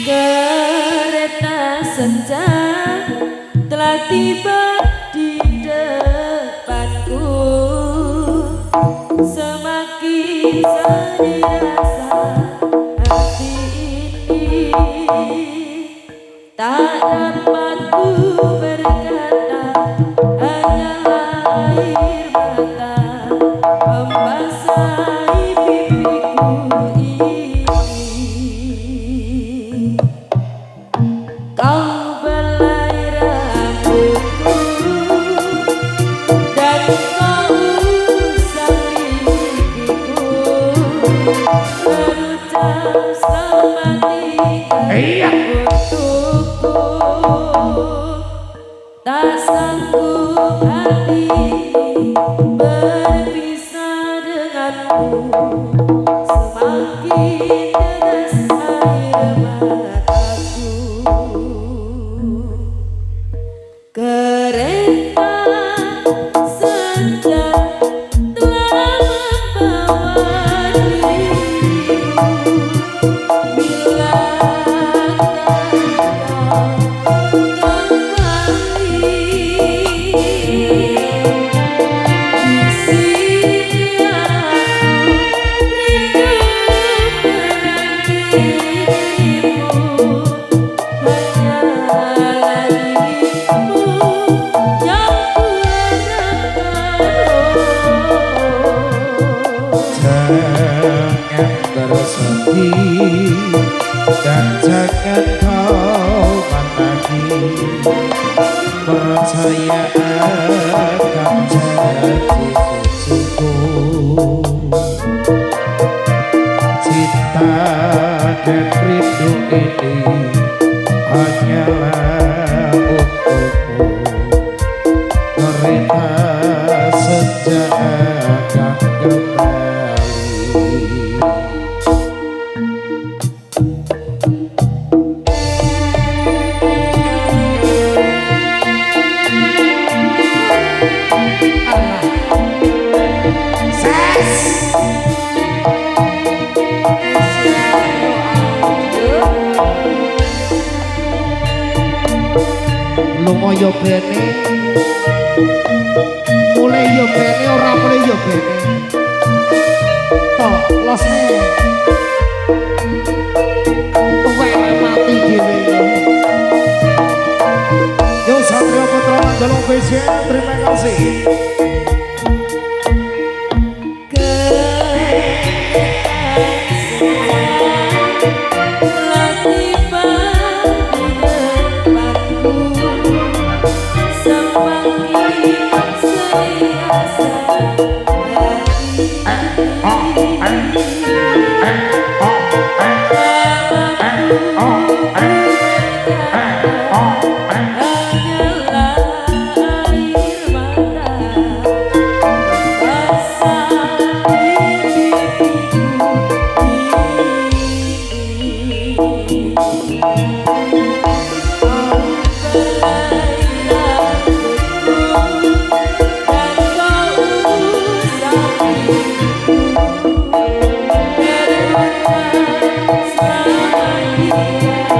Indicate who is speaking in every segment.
Speaker 1: Kereta senja telah tiba di depanku, semakin sedih rasa hati ini, tak dapat ku berkata, hanyalah air mata membasahi pipiku ini. Kau belai rambutku dan kau usap pipiku, berucap selamat tinggal untukku. Tak sanggup hati berpisah denganmu, semakin deras air mataku. Kereta senja telah membawa dirimu, bila kau kembali. Di sini aku rindu menantimu, hanyalah dirimu yang
Speaker 2: Jangan bersedih dan jangan kau mati, percaya akan jadi pujiku. Cinta dan rindu ini hanyalah untukmu. Kereta senja akan kembali. Lunga yo bene, mulai yo bene, ora mulai yo bene. Tok losne, tuweke mati dhewe. Yo Satrio Putra Manggala Vision, terima kasih.
Speaker 1: Yeah.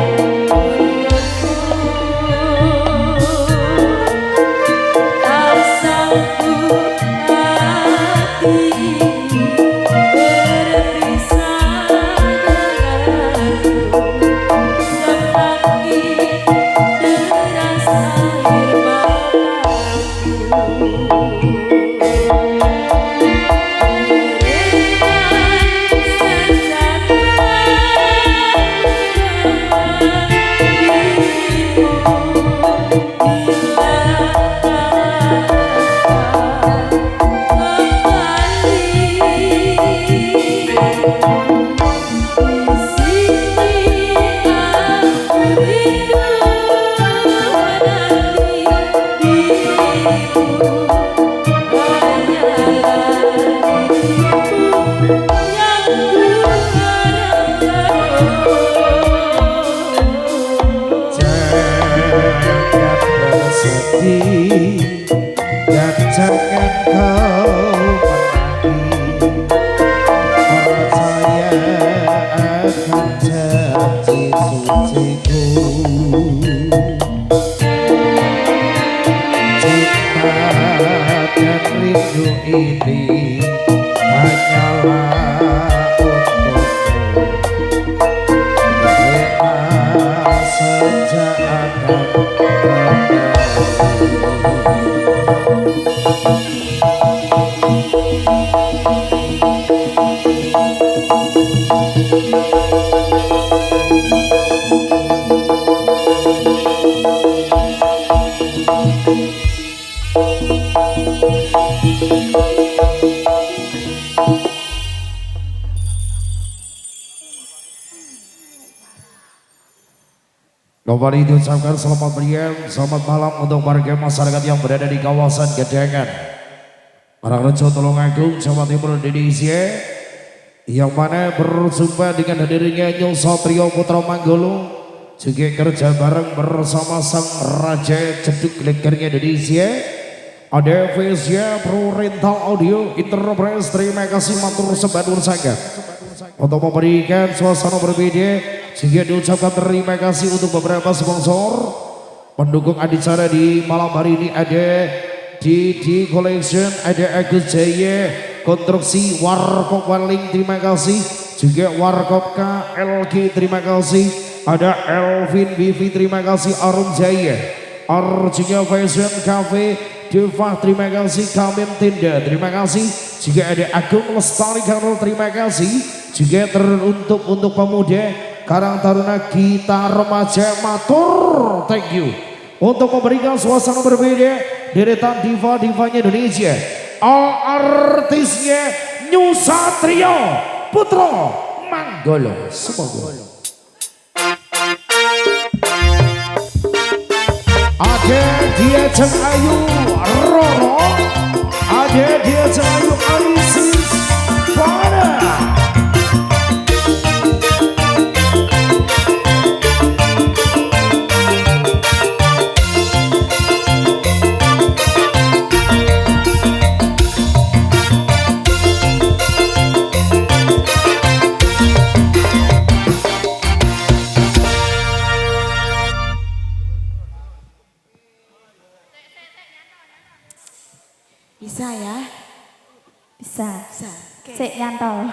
Speaker 3: Kembali diucapkan selamat pagi, selamat malam untuk warga masyarakat yang berada di kawasan Gedangan, Karangrejo, Tulungagung, Jawa Timur, Indonesia, yang mana berjumpa dengan hadirnya Nyul Satrio Putra Manggolo, juga kerja bareng bersama sang Raja Ceduk Legernya Indonesia. Ada Vesya Pro Rental Audio Enterprise. Terima kasih matur sebadur sangat untuk memberikan suasana berbeda. Sehingga diucapkan terima kasih untuk beberapa sponsor pendukung acara di malam hari ini. Ada DD Collection, ada Agus Jaya Konstruksi, Warkop Waling, terima kasih. Juga Warkop KLG, terima kasih. Ada Elvin Vivi, terima kasih. Arum Jaya, Arjuna Fashion Cafe, Deva, terima kasih. Kamen Tenda, terima kasih. Juga ada Agung Lestari Karol, terima kasih. Juga teruntuk untuk pemuda Karang Taruna Gita Remaja, matur, thank you. Untuk memberikan suasana berbeda, deretan diva-divanya Indonesia, all artisnya Nyul Satrio Putra Manggolo. Semoga ada dia Jeng Ayu Roro, ada dia Jeng Ayu Alisis Pada.
Speaker 1: Bisa ya?
Speaker 4: Bisa.
Speaker 1: Bisa.
Speaker 4: Sik nyantol.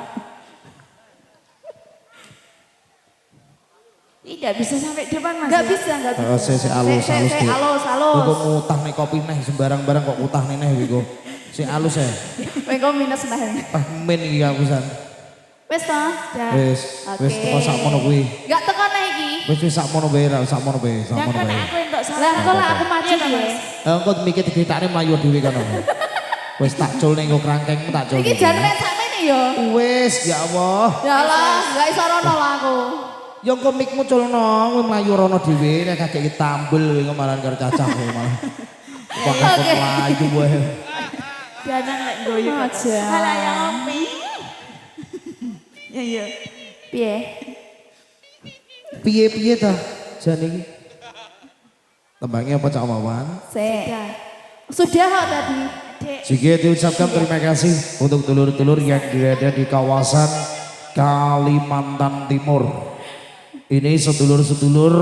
Speaker 1: Tidak bisa sampai depan Mas.
Speaker 4: Enggak
Speaker 1: ya?
Speaker 4: bisa, enggak bisa.
Speaker 3: Saya halus
Speaker 4: Sik halus, halus.
Speaker 3: Kok ngutah nih kopi nih sembarang barang kok utah nih wigo. Si halus ya.
Speaker 4: Kowe kok minus nah.
Speaker 3: Men iki aku san.
Speaker 4: Wis to? Dah.
Speaker 3: Wis teko sakmono kuwi.
Speaker 4: Enggak teko nek iki.
Speaker 3: Wis sakmono bae ra sakmono bae,
Speaker 1: Ya
Speaker 3: sakmono
Speaker 1: kan
Speaker 3: bae.
Speaker 1: aku entuk salah.
Speaker 4: Lah kok lah aku maju piye?
Speaker 3: Engko mikir diceritane mlayu dhewe kono. Wis tak cul ning nggo krangkengmu tak cul.
Speaker 4: Iki jan mek sakmene ya.
Speaker 3: Wis ya Allah.
Speaker 4: Ya Allah, enggak iso rono lah aku.
Speaker 3: Ya engko mikmu culno kowe mlayu rono dhewe nek kakek iki tambel kowe kemaran karo cacah kowe malah. Kok mlayu wae.
Speaker 1: Jangan lek goyo
Speaker 4: Aja.
Speaker 1: Halah yang ngopi. Ya iya.
Speaker 4: Piye?
Speaker 3: Piye-piye ta jan iki? Tembangnya apa Cak Wawan?
Speaker 4: Sik. Sudah kok tadi.
Speaker 3: Juga diucapkan terima kasih untuk dulur-dulur yang berada di kawasan Kalimantan Timur. Ini sedulur-sedulur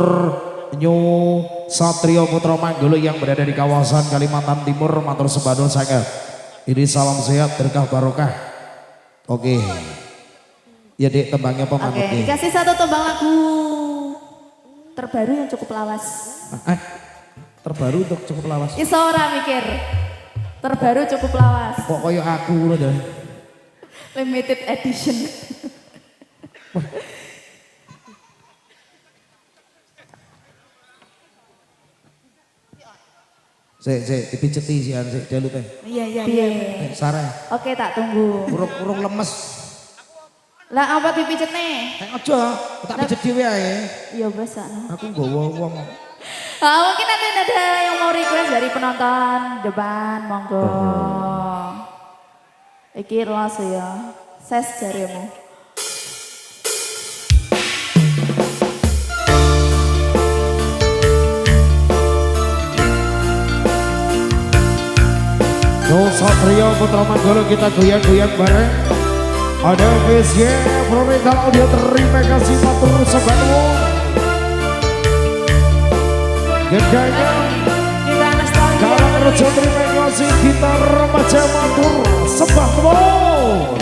Speaker 3: Nyul Satrio Putra Manggolo yang berada di kawasan Kalimantan Timur, matur sebadur sangat. Ini salam sehat, berkah barokah. Oke. Ya Dek, tembangnya apa manut
Speaker 4: Oke,
Speaker 3: Dek?
Speaker 4: dikasih satu tembang lagu terbaru yang cukup lawas.
Speaker 3: Terbaru untuk cukup lawas.
Speaker 4: Iso ora mikir. Terbaru cukup lawas.
Speaker 3: Kok koyo aku lho dah.
Speaker 4: Limited edition.
Speaker 3: Sik dipiceti sian sik jalu teh.
Speaker 1: Iya.
Speaker 4: Piye?
Speaker 3: Sareh.
Speaker 4: Oke, tak tunggu.
Speaker 3: Urung lemes.
Speaker 4: Lah apa dipicet nih?
Speaker 3: Aja, tak pijet dhewe ae.
Speaker 4: Ya wis sakno.
Speaker 3: Aku nggawa wong.
Speaker 4: Mungkin nanti ada yang mau request dari penonton depan, monggo. Iki los ya. Ses jarimu.
Speaker 3: Nyul Satrio Putra Manggolo, kita goyang-goyang bareng. Ada Vesya Pro Rental Audio, terima kasih matur sebadur. Gedangan
Speaker 1: Kita nostalgia.
Speaker 3: Karangrejo, terima kasih. Kita remaja matur sembah kemauan.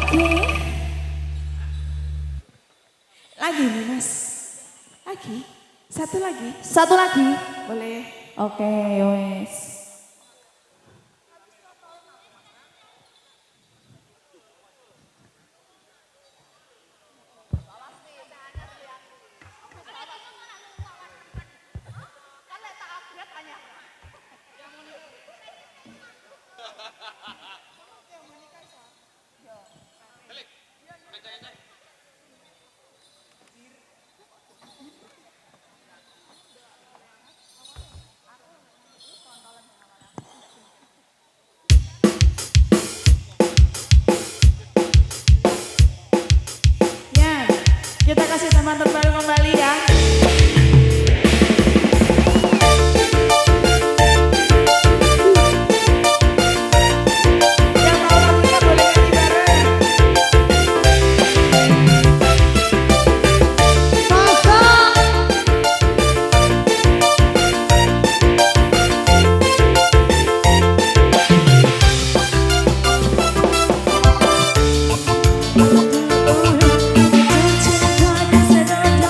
Speaker 1: Oke. Lagi nih Mas. Lagi. Satu lagi.
Speaker 4: Satu lagi.
Speaker 1: Boleh.
Speaker 4: Oke, wes.
Speaker 1: Ya, kita kasih teman terbaru kembali ya. Yang mau lagunya boleh nyanyi bareng.
Speaker 4: Orang itu cinta dan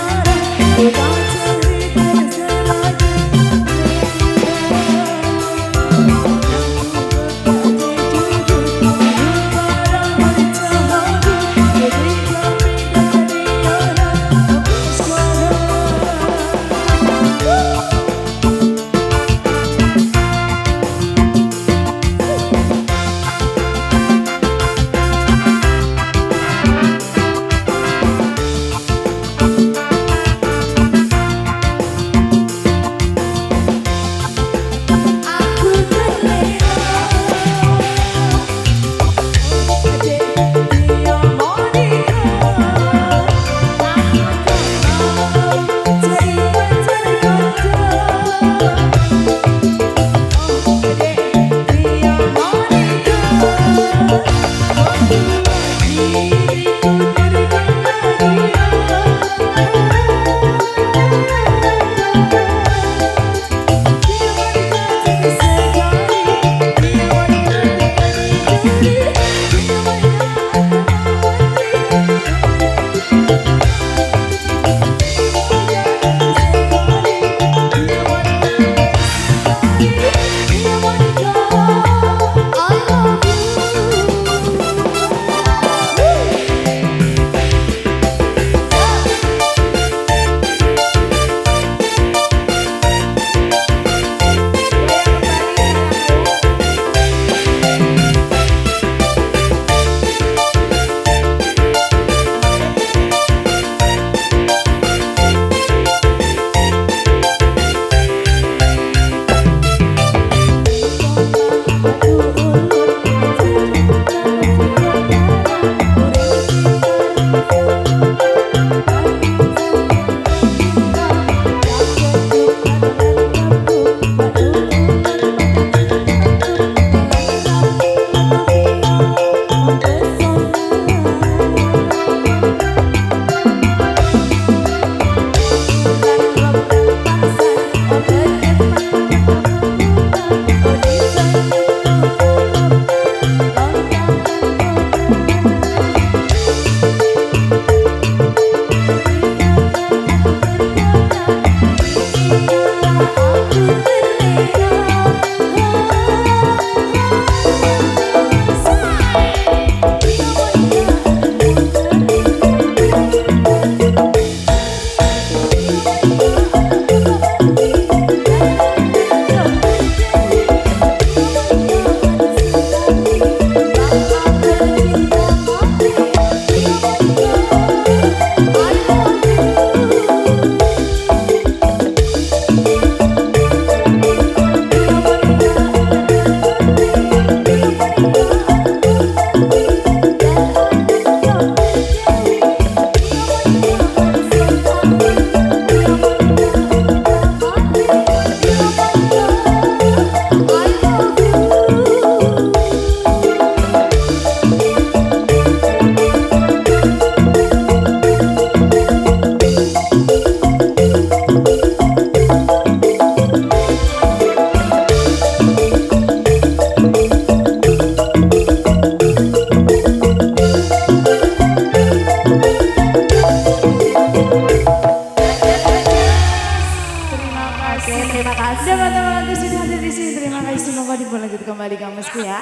Speaker 1: bosku ya.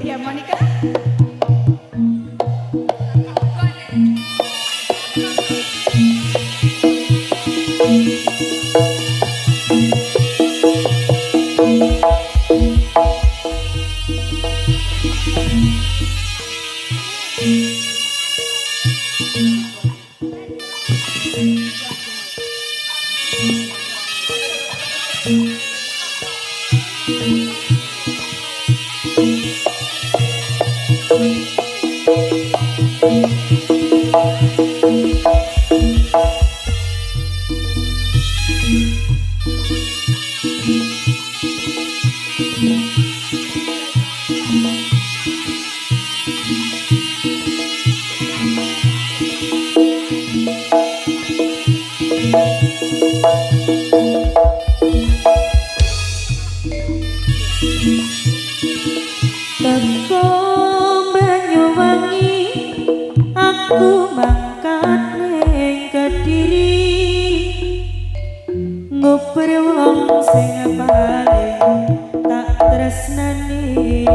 Speaker 1: Ya Monica. Teko Banyuwangi aku mangkat ning Kediri ngoper wong sing paling tak tresnani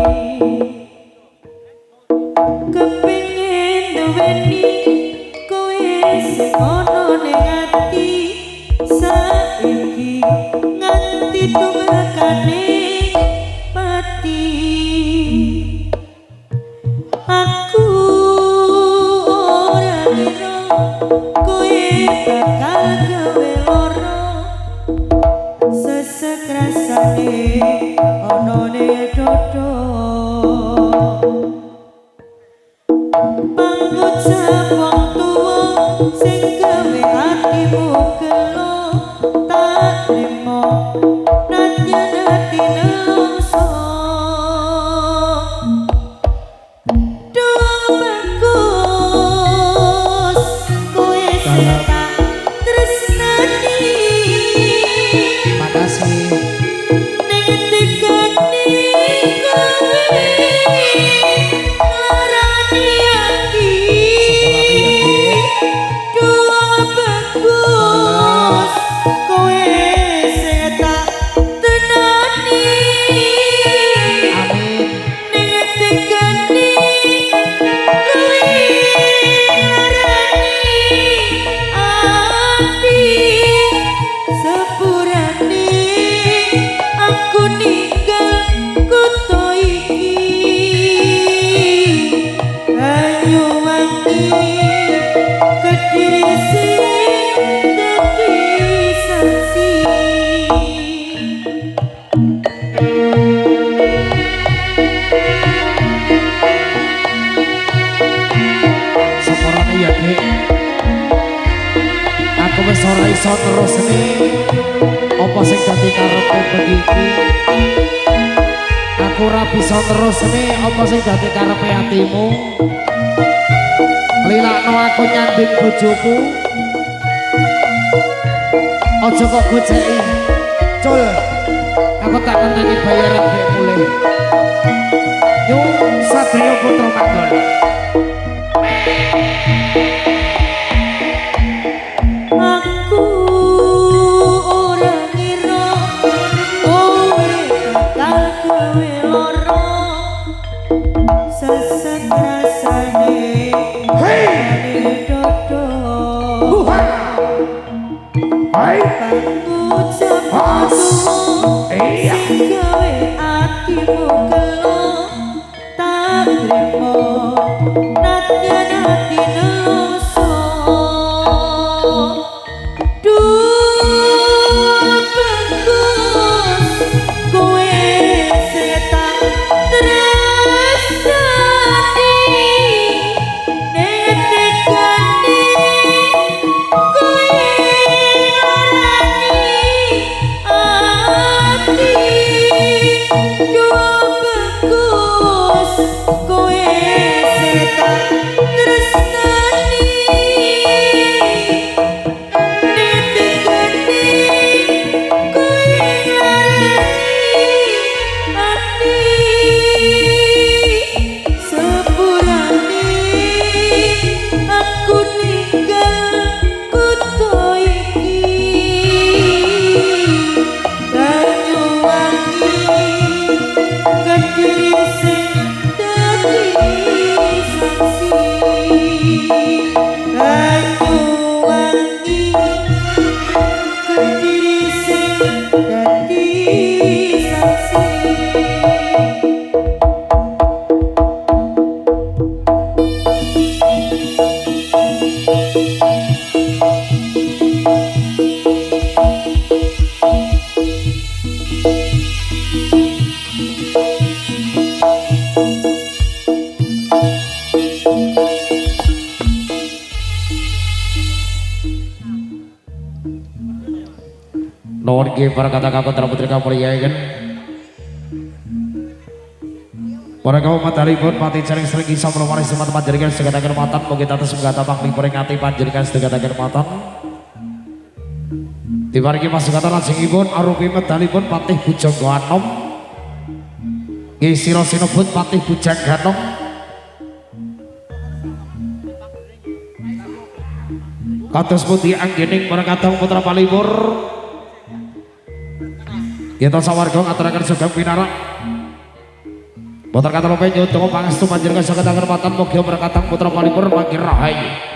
Speaker 1: kepengin duweni kowe sing ono ning ati saiki nganti tumekane pati aku ora ngira kowe bakal gawe lara sesekrasane ono ning dodo pangucap wong tuwa sing gawe atimu gelo tak trimo nadyan ati nelongso duh bagus kowe sing tak tresnani
Speaker 2: Makasih.
Speaker 1: ning tekane kowe larani ati duh bagus kowe sing tak tenani
Speaker 2: Amin.
Speaker 1: ning tekane kowe larani ati sepurane aku ninggal kutha iki Banyuwangi Kediri sing dadi saksi
Speaker 2: Sepurane ya Dik. Aku wis ora iso terusne apa sing dadi karepe begiki. Aku ora bisa terusne apa sing dadi karepe atimu. Lilakno aku nyanding bojoku. Aja kok goceki. Cul. Aku tak ngenteni bayaran dhek mulih. Yo Satrio Putra Magala.
Speaker 1: aku ora ngira kowe bakal gawe lara sesekrasane ane dodo
Speaker 3: Hai,
Speaker 1: pangucap tuwa sing gawe atimu gelo tak trimo nadyan ati nelongso duh bagus kowe sing tak tresnani ning tekane kowe larani ati duh bagus kowe sing tak tresnani
Speaker 3: Mawon nggih para kata putra putri kamulyaken. Para kaum matalipun pati jaring sering kisah melumaris semat panjenengan segataken matan mugi tatus menggata panglipur ing ati panjenengan segataken matan. Diparingi pasugatan lajengipun arupi medalipun Patih Bujangganom. Nggih sira sinebut Patih Bujangganom. Kados pundi anggening para kadang putra palipur. Kita sawarga ngaturaken sugeng pinarak. Putra kata lope nyuwun pangestu panjenengan saged angen matan mugi berkatang putra palipur mangke rahayu.